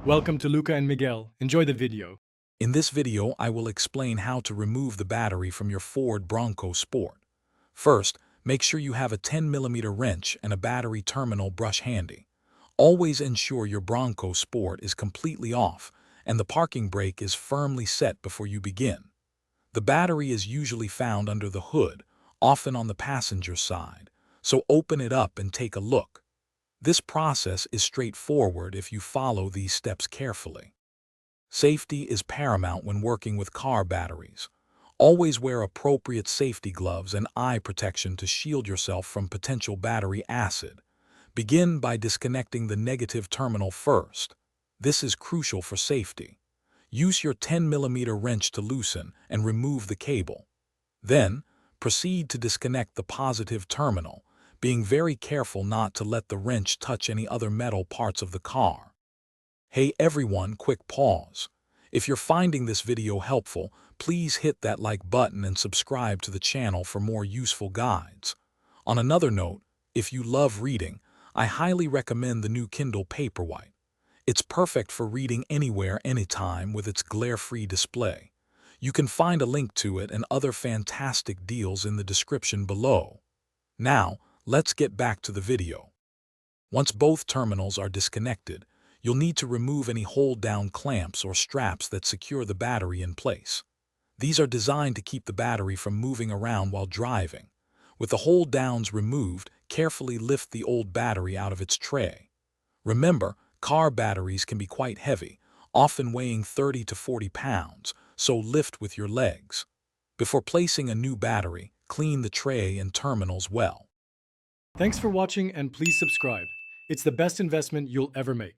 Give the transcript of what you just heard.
Welcome to Luca and Miguel. Enjoy the video. In this video, I will explain how to remove the battery from your Ford Bronco Sport. First, make sure you have a 10mm wrench and a battery terminal brush handy. Always ensure your Bronco Sport is completely off and the parking brake is firmly set before you begin. The battery is usually found under the hood, often on the passenger side, so open it up and take a look. This process is straightforward if you follow these steps carefully. Safety is paramount when working with car batteries. Always wear appropriate safety gloves and eye protection to shield yourself from potential battery acid. Begin by disconnecting the negative terminal first. This is crucial for safety. Use your 10mm wrench to loosen and remove the cable. Then, proceed to disconnect the positive terminal, being very careful not to let the wrench touch any other metal parts of the car. Hey everyone, quick pause. If you're finding this video helpful, please hit that like button and subscribe to the channel for more useful guides. On another note, if you love reading, I highly recommend the new Kindle Paperwhite. It's perfect for reading anywhere, anytime with its glare-free display. You can find a link to it and other fantastic deals in the description below. Now, let's get back to the video. Once both terminals are disconnected, you'll need to remove any hold-down clamps or straps that secure the battery in place. These are designed to keep the battery from moving around while driving. With the hold-downs removed, carefully lift the old battery out of its tray. Remember, car batteries can be quite heavy, often weighing 30 to 40 pounds, so lift with your legs. Before placing a new battery, clean the tray and terminals well. Thanks for watching and please subscribe. It's the best investment you'll ever make.